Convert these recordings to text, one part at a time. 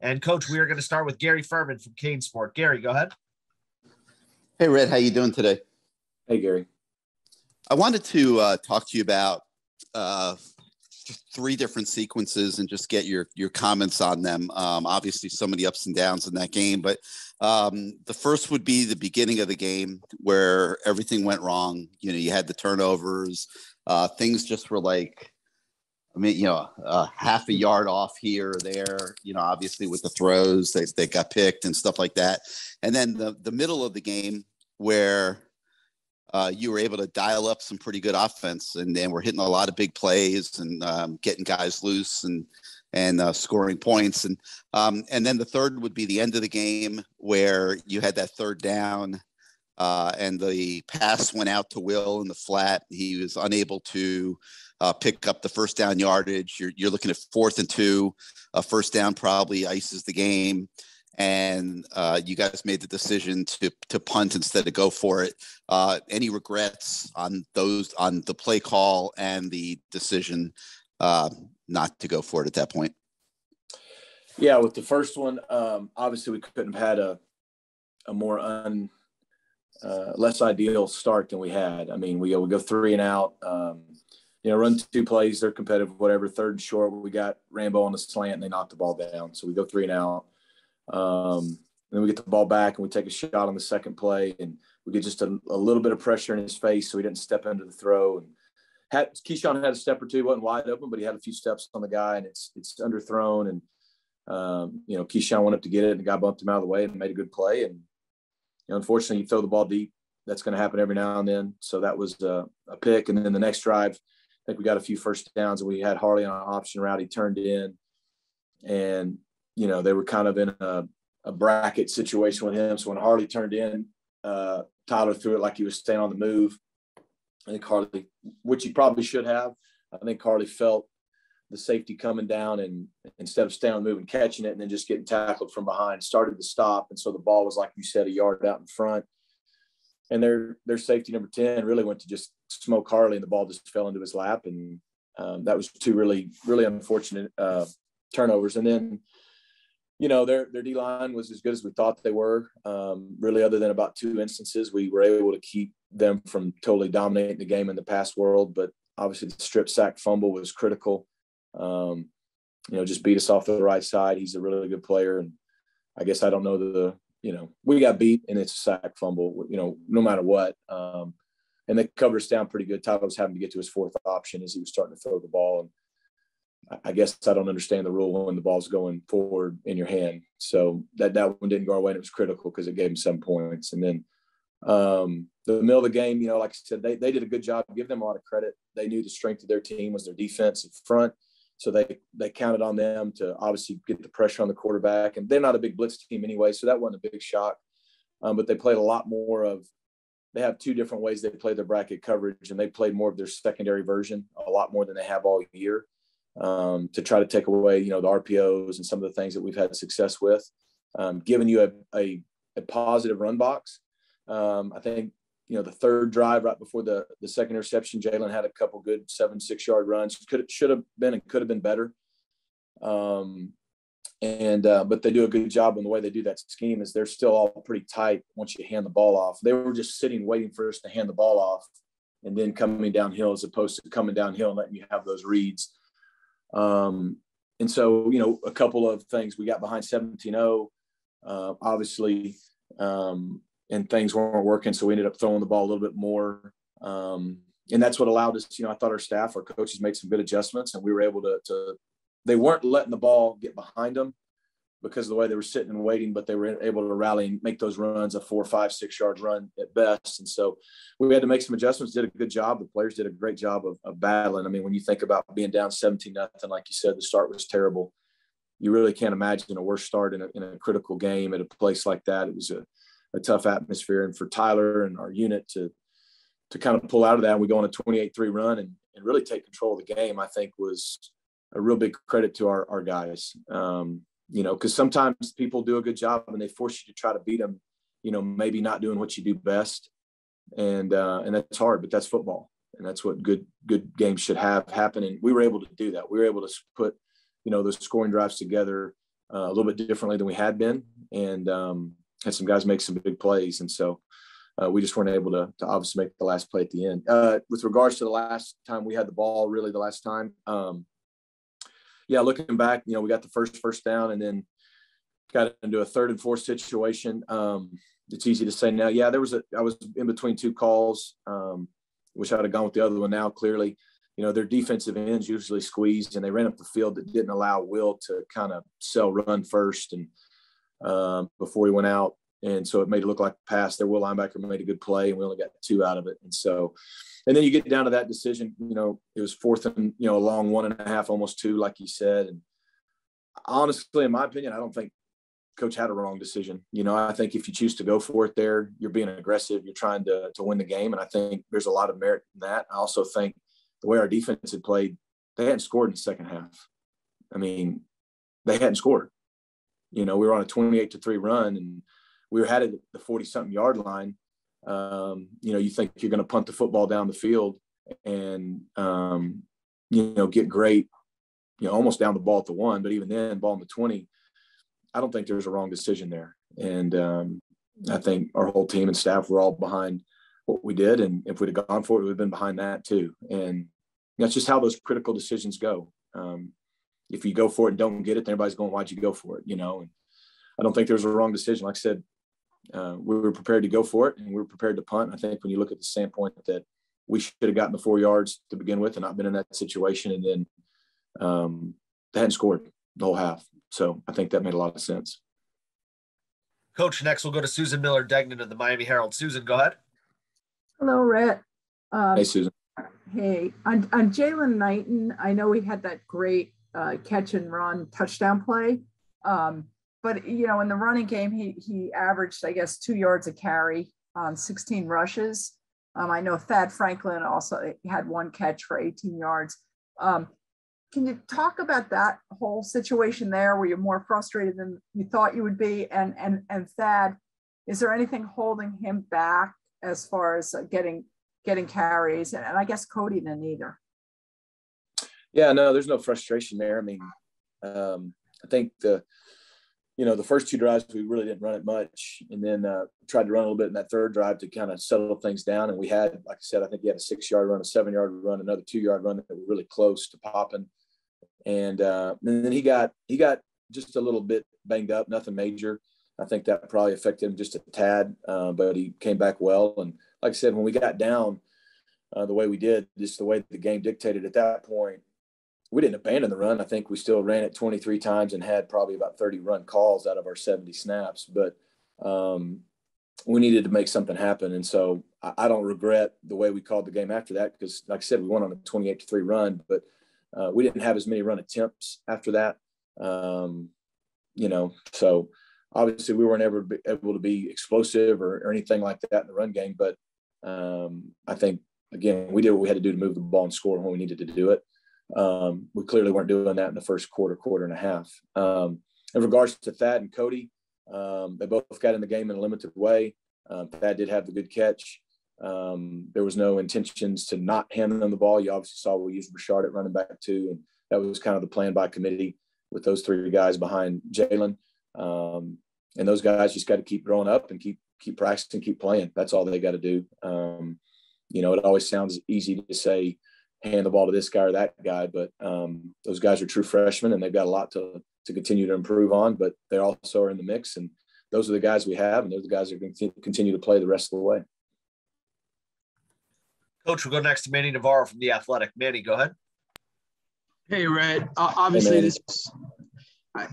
And Coach, we are going to start with Gary Furman from Kane Sport. Gary, go ahead. Hey, Rhett, how you doing today? Hey, Gary. I wanted to talk to you about three different sequences and just get your comments on them. Obviously, so many ups and downs in that game, but the first would be the beginning of the game where everything went wrong. You know, you had the turnovers. Things just were like, half a yard off here or there, obviously with the throws, they got picked and stuff like that. And then the middle of the game where you were able to dial up some pretty good offense, and then we're hitting a lot of big plays and getting guys loose and scoring points. And then the third would be the end of the game where you had that third down and the pass went out to Will in the flat. He was unable to pick up the first down yardage. You're looking at 4th and 2. A first down probably ices the game. And you guys made the decision to punt instead of go for it. Any regrets on the play call and the decision not to go for it at that point? Yeah, with the first one, obviously we couldn't have had a more less ideal start than we had. I mean, we go 3 and out. Run 2 plays, they're competitive, whatever. 3rd and short, we got Rambo on the slant and they knocked the ball down. So we go 3 and out. Then we get the ball back and we take a shot on the second play and we get just a little bit of pressure in his face so he didn't step into the throw. And Keyshawn had a step or two, wasn't wide open, but he had a few steps on the guy and it's underthrown. And, Keyshawn went up to get it and the guy bumped him out of the way and made a good play. And unfortunately, you throw the ball deep. That's going to happen every now and then. So that was a pick. And then the next drive, I think we got a few first downs and we had Harley on an option route. He turned in and, they were kind of in a bracket situation with him. So when Harley turned in, Tyler threw it like he was staying on the move. I think Harley, which he probably should have, I think Harley felt the safety coming down and instead of staying on the move and catching it and then just getting tackled from behind, started to stop. And so the ball was, like you said, a yard out in front. And their safety number 10 really went to just smoke Harley and the ball just fell into his lap. And that was 2 really, really unfortunate turnovers. And then, their D-line was as good as we thought they were. Really, other than about 2 instances, we were able to keep them from totally dominating the game in the pass world. But obviously the strip sack fumble was critical. Just beat us off the right side. He's a really good player. And I guess I don't know we got beat and it's a sack fumble, no matter what. And they covered us down pretty good. Tyler was having to get to his 4th option as he was starting to throw the ball. And I guess I don't understand the rule when the ball's going forward in your hand. So that one didn't go our way and it was critical because it gave him 7 points. And then the middle of the game, like I said, they did a good job. Give them a lot of credit. They knew the strength of their team was their defense in front. So they counted on them to obviously get the pressure on the quarterback. And they're not a big blitz team anyway, so that wasn't a big shock. But they played a lot more of – they have 2 different ways they play their bracket coverage, and they played more of their secondary version, a lot more than they have all year, to try to take away, the RPOs and some of the things that we've had success with. Giving you a positive run box. I think, the 3rd drive right before the second interception, Jalen had a couple good 7-6-yard runs. Should have been and could have been better. But they do a good job in the way they do that scheme is they're still all pretty tight once you hand the ball off. They were just sitting waiting for us to hand the ball off and then coming downhill as opposed to coming downhill and letting you have those reads. And so, a couple of things. We got behind 17-0, obviously, and things weren't working. So we ended up throwing the ball a little bit more. And that's what allowed us, I thought our coaches made some good adjustments and we were able to they weren't letting the ball get behind them because of the way they were sitting and waiting, but they were able to rally and make those runs a 4, 5, 6-yard run at best. And so we had to make some adjustments, did a good job. The players did a great job of battling. I mean, when you think about being down 17-0, like you said, the start was terrible. You really can't imagine a worse start in a critical game at a place like that. It was a tough atmosphere. And for Tyler and our unit to kind of pull out of that, and we go on a 28-3 run and really take control of the game, I think was a real big credit to our guys. Because sometimes people do a good job and they force you to try to beat them, maybe not doing what you do best. And that's hard, but that's football. And that's what good games should have happen. And we were able to do that. We were able to put, those scoring drives together a little bit differently than we had been, and had some guys make some big plays. And so we just weren't able to obviously make the last play at the end. With regards to the last time we had the ball, really the last time, looking back, we got the first down and then got into a 3rd and 4 situation. It's easy to say now. Yeah, I was in between 2 calls. Wish I'd have gone with the other one now, clearly. Their defensive ends usually squeezed, and they ran up the field that didn't allow Will to kind of run first and before he went out. And so it made it look like a pass. Their Will linebacker made a good play, and we only got 2 out of it. And then you get down to that decision, it was 4th and, a long 1.5, almost 2, like you said. And honestly, in my opinion, I don't think Coach had a wrong decision. I think if you choose to go for it there, you're being aggressive. You're trying to win the game. And I think there's a lot of merit in that. I also think the way our defense had played, they hadn't scored in the second half. I mean, they hadn't scored. We were on a 28-3 run, and we were at the 40-something yard line. You think you're going to punt the football down the field and, get great, almost down the ball at the 1, but even then, ball in the 20. I don't think there's a wrong decision there. And I think our whole team and staff were all behind what we did. And if we'd have gone for it, we'd have been behind that too. And that's just how those critical decisions go. If you go for it and don't get it, then everybody's going, why'd you go for it? And I don't think there's a wrong decision. Like I said, we were prepared to go for it, and we were prepared to punt. I think when you look at the standpoint that we should have gotten the 4 yards to begin with and not been in that situation, and then they hadn't scored the whole half. So I think that made a lot of sense. Coach, next we'll go to Susan Miller-Degnan of the Miami Herald. Susan, go ahead. Hello, Rhett. Hey, Susan. Hey, on Jalen Knighton, I know he had that great catch and run touchdown play. But, in the running game, he averaged, I guess, 2 yards a carry on 16 rushes. I know Thad Franklin also had 1 catch for 18 yards. Can you talk about that whole situation there? Were you more frustrated than you thought you would be? And Thad, is there anything holding him back as far as getting carries? And I guess Cody didn't either. Yeah, no, there's no frustration there. I mean, I think the first 2 drives, we really didn't run it much. And then tried to run a little bit in that 3rd drive to kind of settle things down. And we had, like I said, I think he had a 6-yard run, a 7-yard run, another 2-yard run that were really close to popping. And then he got just a little bit banged up, nothing major. I think that probably affected him just a tad, but he came back well. And like I said, when we got down the way we did, just the way the game dictated at that point, we didn't abandon the run. I think we still ran it 23 times and had probably about 30 run calls out of our 70 snaps. But we needed to make something happen. And so I don't regret the way we called the game after that, because, like I said, we went on a 28-3 run, but we didn't have as many run attempts after that. So obviously we weren't ever able to be explosive or anything like that in the run game. But I think, again, we did what we had to do to move the ball and score when we needed to do it. We clearly weren't doing that in the first quarter and a half. In regards to Thad and Cody, they both got in the game in a limited way. Thad did have the good catch. There was no intentions to not hand them the ball. You obviously saw we used Rashard at running back too, and that was kind of the plan by committee with those 3 guys behind Jalen. And those guys just got to keep growing up and keep practicing, keep playing. That's all they got to do. It always sounds easy to say, hand the ball to this guy or that guy, but those guys are true freshmen, and they've got a lot to continue to improve on, but they also are in the mix, and those are the guys we have, and those are the guys that are going to continue to play the rest of the way. Coach, we'll go next to Manny Navarro from The Athletic. Manny, go ahead. Hey, Rhett. Obviously,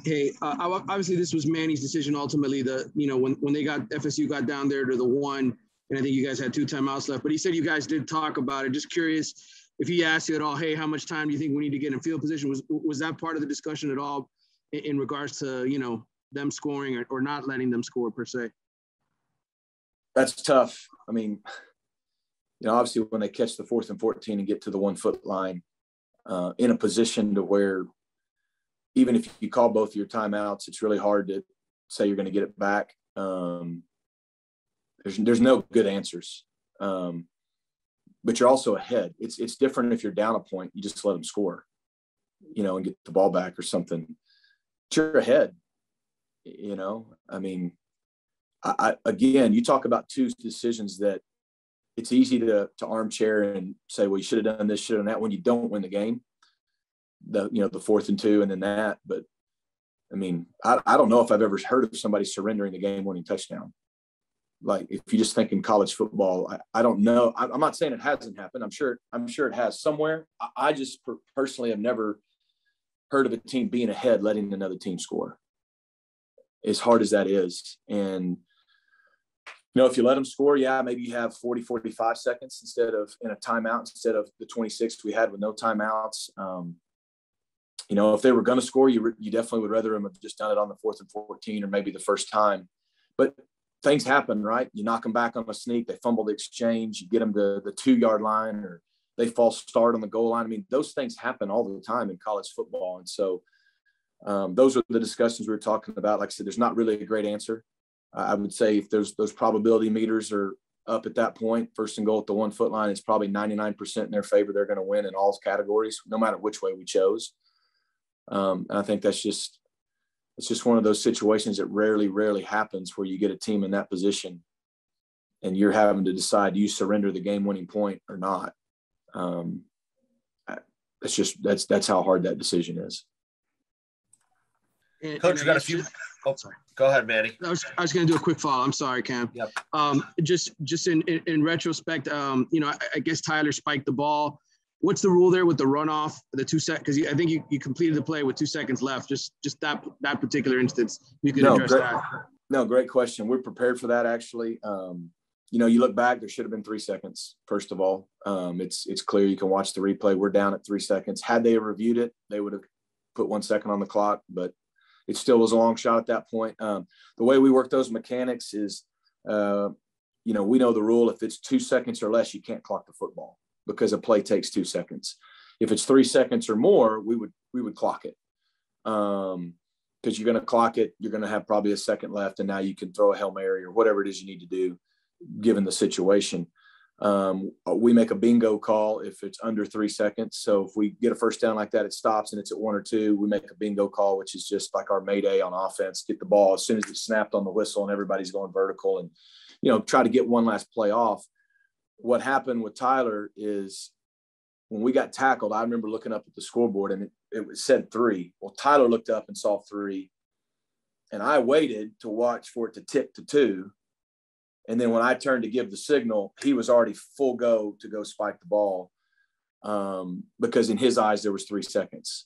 Hey, obviously this was Manny's decision ultimately. When they got FSU got down there to the 1, and I think you guys had 2 timeouts left. But he said you guys did talk about it. Just curious if he asked you at all, hey, how much time do you think we need to get in field position? Was that part of the discussion at all in regards to them scoring or not letting them score per se? That's tough. I mean, obviously when they catch the 4th and 14 and get to the 1-foot line, in a position to where even if you call both of your timeouts, it's really hard to say you're going to get it back. There's no good answers. But you're also ahead. It's different if you're down a point, you just let them score, and get the ball back or something. But you're ahead. I mean, again, you talk about two decisions that it's easy to armchair and say, well, you should have done this, should have done that when you don't win the game, the 4th and 2, and then that. But I mean, I don't know if I've ever heard of somebody surrendering the game-winning touchdown. Like, if you just think in college football, I don't know. I'm not saying it hasn't happened. I'm sure it has somewhere. I just personally have never heard of a team being ahead, letting another team score, as hard as that is. And, if you let them score, yeah, maybe you have 40, 45 seconds instead of in a timeout, instead of the 26 we had with no timeouts. If they were going to score, you definitely would rather them have just done it on the 4th and 14 or maybe the first time. But things happen, right? You knock them back on a sneak, they fumble the exchange, you get them to the 2-yard line, or they false start on the goal line. I mean, those things happen all the time in college football. And so those are the discussions we were talking about. Like I said, there's not really a great answer. I would say if those probability meters are up at that point, 1st and goal at the 1-foot line, it's probably 99% in their favor. They're going to win in all categories, no matter which way we chose. And I think it's just one of those situations that rarely happens, where you get a team in that position and you're having to decide, do you surrender the game-winning point or not? That's how hard that decision is. Coach, we got a few. Oh, sorry. Go ahead, Manny. I was going to do a quick follow. I'm sorry, Cam. Yep. Just in retrospect, I guess Tyler spiked the ball. What's the rule there with the runoff, the 2 seconds? Because I think you completed the play with 2 seconds left. Just that particular instance. You can address that. No, great question. We're prepared for that, actually. You look back, there should have been 3 seconds, first of all. It's clear. You can watch the replay. We're down at 3 seconds. Had they reviewed it, they would have put 1 second on the clock, but it still was a long shot at that point. The way we work those mechanics is, we know the rule. If it's 2 seconds or less, you can't clock the football, because a play takes 2 seconds. If it's 3 seconds or more, we would clock it. Because you're going to clock it, you're going to have probably a second left, and now you can throw a Hail Mary or whatever it is you need to do, given the situation. We make a bingo call if it's under 3 seconds. So if we get a first down like that, it stops and it's at 1 or 2. We make a bingo call, which is just like our mayday on offense. Get the ball as soon as it's snapped on the whistle and everybody's going vertical, and try to get one last play off. What happened with Tyler is, when we got tackled, I remember looking up at the scoreboard and it said 3. Well, Tyler looked up and saw 3, and I waited to watch for it to tick to 2. And then when I turned to give the signal, he was already full go to go spike the ball, because in his eyes, there was 3 seconds.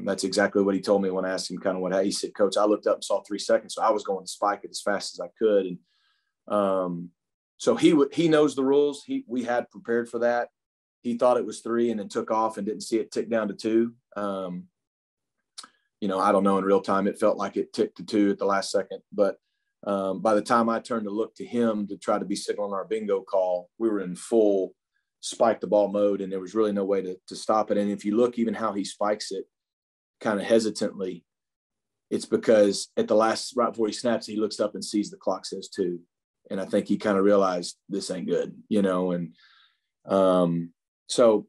That's exactly what he told me when I asked him kind of what he said. Coach, I looked up and saw 3 seconds, so I was going to spike it as fast as I could. And so he knows the rules. We had prepared for that. He thought it was 3 and then took off and didn't see it tick down to 2. I don't know, in real time, it felt like it ticked to 2 at the last second. But by the time I turned to look to him to try to be signaling our bingo call, we were in full spike the ball mode, and there was really no way to stop it. And if you look even how he spikes it kind of hesitantly, it's because at the last, right before he snaps, he looks up and sees the clock says 2. And I think he kind of realized this ain't good, and so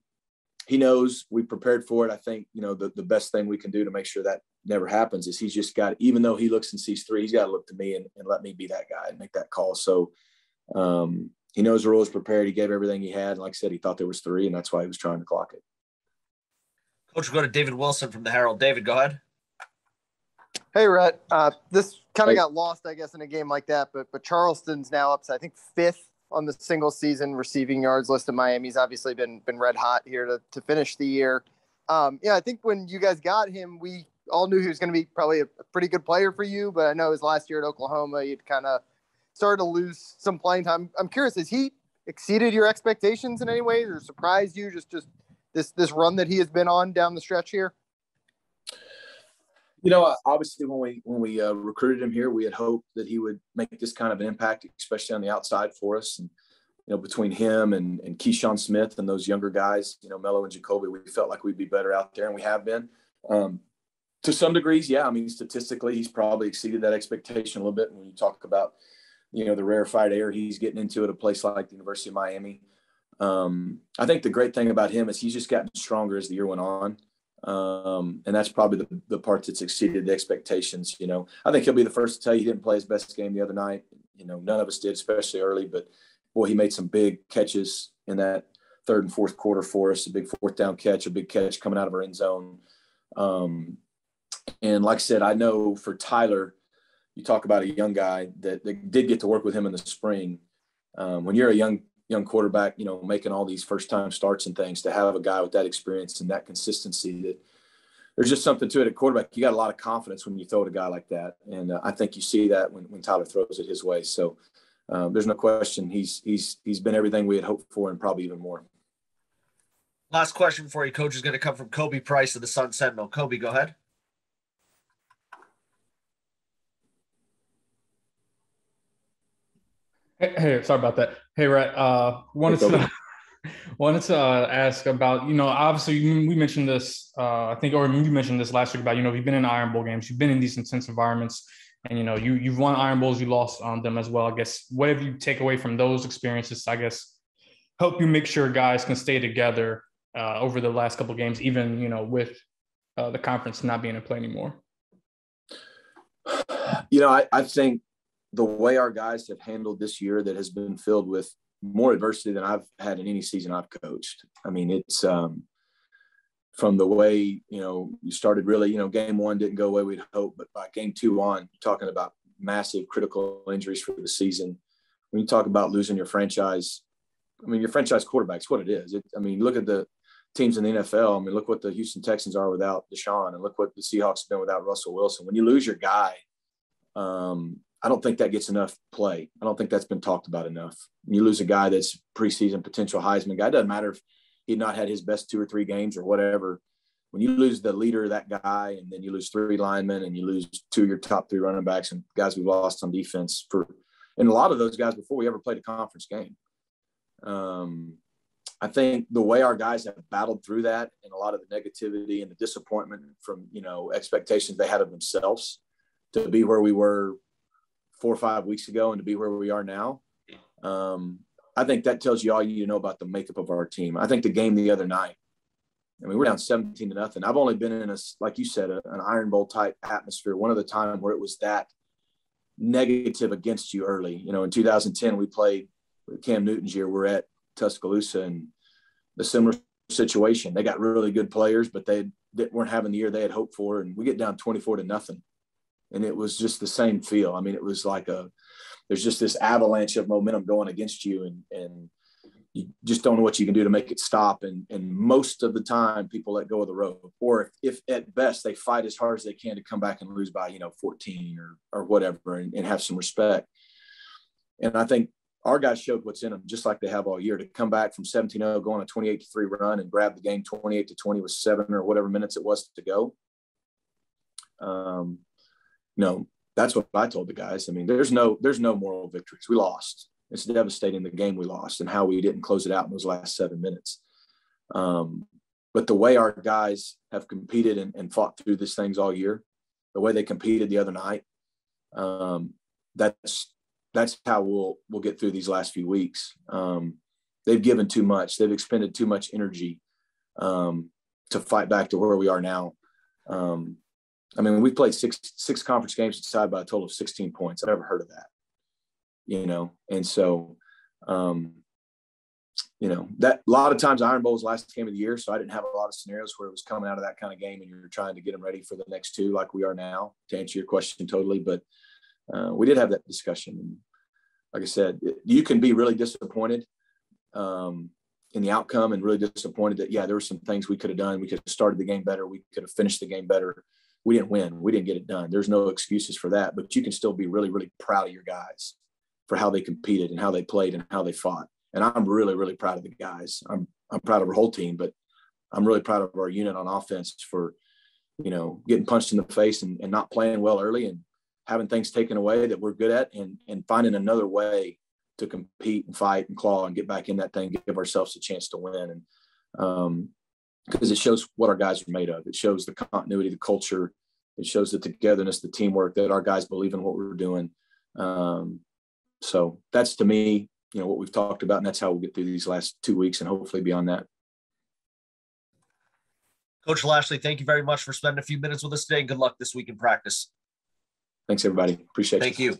he knows we prepared for it. I think, the best thing we can do to make sure that never happens is he's just got, even though he looks and sees 3, he's got to look to me and let me be that guy and make that call. So he knows the rule is prepared. He gave everything he had. And like I said, he thought there was 3, and that's why he was trying to clock it. Coach, we'll go to David Wilson from the Herald. David, go ahead. Hey, Rhett. This kind of got lost, I guess, in a game like that, but Charleston's now up to, I think, 5th on the single season receiving yards list of Miami's obviously been red hot here to finish the year. I think when you guys got him, we all knew he was going to be probably a pretty good player for you, but I know his last year at Oklahoma, you'd kind of started to lose some playing time. I'm curious, has he exceeded your expectations in any way, or surprised you, just this run that he has been on down the stretch here? Obviously when we recruited him here, we had hoped that he would make this kind of an impact, especially on the outside for us. And, between him and Keyshawn Smith and those younger guys, Mello and Jacoby, we felt like we'd be better out there, and we have been. To some degrees, yeah. I mean, statistically, he's probably exceeded that expectation a little bit when you talk about, the rarefied air he's getting into at a place like the University of Miami. I think the great thing about him is he's just gotten stronger as the year went on. And that's probably the part that's exceeded the expectations. You know, I think he'll be the first to tell you he didn't play his best game the other night. You know, none of us did, especially early, but boy, he made some big catches in that third and fourth quarter for us, a big fourth down catch, a big catch coming out of our end zone. And like I said, I know for Tyler, you talk about a young guy that did get to work with him in the spring. When you're a young quarterback, you know, making all these first time starts and things, to have a guy with that experience and that consistency, that there's just something to it at quarterback. You got a lot of confidence when you throw at a guy like that. And I think you see that when Tyler throws it his way. So there's no question. He's been everything we had hoped for and probably even more. Last question for you, Coach, is going to come from Kobe Price of the Sun Sentinel. Kobe, go ahead. Hey, sorry about that. Hey, Rhett, wanted to ask about, you know, obviously we mentioned this, I think, or you mentioned this last week about, you know, you've been in Iron Bowl games, you've been in these intense environments, and, you know, you've won Iron Bowls, you lost on them as well. I guess, whatever you take away from those experiences, I guess, help you make sure guys can stay together over the last couple of games, even, you know, with the conference not being in play anymore? You know, I think the way our guys have handled this year that has been filled with more adversity than I've had in any season I've coached. I mean, it's from the way, you know, you started really, you know, game one didn't go away we'd hope, but by game two on, talking about massive critical injuries for the season. When you talk about losing your franchise, I mean, your franchise quarterback's what it is. I mean, look at the teams in the NFL. I mean, look what the Houston Texans are without Deshaun, and look what the Seahawks have been without Russell Wilson. When you lose your guy, I don't think that gets enough play. I don't think that's been talked about enough. You lose a guy that's preseason potential Heisman guy. It doesn't matter if he'd not had his best 2 or 3 games or whatever. When you lose the leader of that guy, and then you lose 3 linemen, and you lose 2 of your top 3 running backs and guys we've lost on defense, and a lot of those guys before we ever played a conference game. I think the way our guys have battled through that, and a lot of the negativity and the disappointment from, you know, expectations they had of themselves, to be where we were 4 or 5 weeks ago and to be where we are now, I think that tells you all you need to know about the makeup of our team. I think the game the other night, I mean, we're down 17-0. I've only been in like you said, an Iron Bowl type atmosphere one other time where it was that negative against you early. You know, in 2010, we played with Cam Newton's year. We're at Tuscaloosa, and the similar situation. They got really good players, but they weren't having the year they had hoped for. And we get down 24-0. And it was just the same feel. I mean, it was like there's just this avalanche of momentum going against you, and you just don't know what you can do to make it stop. And most of the time people let go of the rope, or if at best they fight as hard as they can to come back and lose by, 14 or whatever, and have some respect. And I think our guys showed what's in them, just like they have all year, to come back from 17-0, go on a 28-3 run and grab the game 28-20 with 7 or whatever minutes it was to go. That's what I told the guys. I mean, there's no moral victories. We lost. It's devastating, the game we lost and how we didn't close it out in those last 7 minutes. But the way our guys have competed and fought through these things all year, the way they competed the other night, that's how we'll get through these last few weeks. They've given too much. They've expended too much energy to fight back to where we are now. I mean, we played six conference games decided by a total of 16 points. I've never heard of that, And so, that a lot of times Iron Bowl was the last game of the year. So I didn't have a lot of scenarios where it was coming out of that kind of game and you're trying to get them ready for the next 2, like we are now, to answer your question totally. But we did have that discussion. And like I said, you can be really disappointed in the outcome, and really disappointed that, there were some things we could have done. We could have started the game better. We could have finished the game better. We didn't win. We didn't get it done. There's no excuses for that, but you can still be really, really proud of your guys for how they competed and how they played and how they fought. And I'm really, really proud of the guys. I'm proud of our whole team, but I'm really proud of our unit on offense for, getting punched in the face and not playing well early and having things taken away that we're good at, and finding another way to compete and fight and claw and get back in that thing, give ourselves a chance to win. And, because it shows what our guys are made of. It shows the continuity, the culture. It shows the togetherness, the teamwork, that our guys believe in what we're doing. So that's, to me, what we've talked about, and that's how we'll get through these last 2 weeks and hopefully beyond that. Coach Lashlee, thank you very much for spending a few minutes with us today. Good luck this week in practice. Thanks, everybody. Appreciate it. Thank you.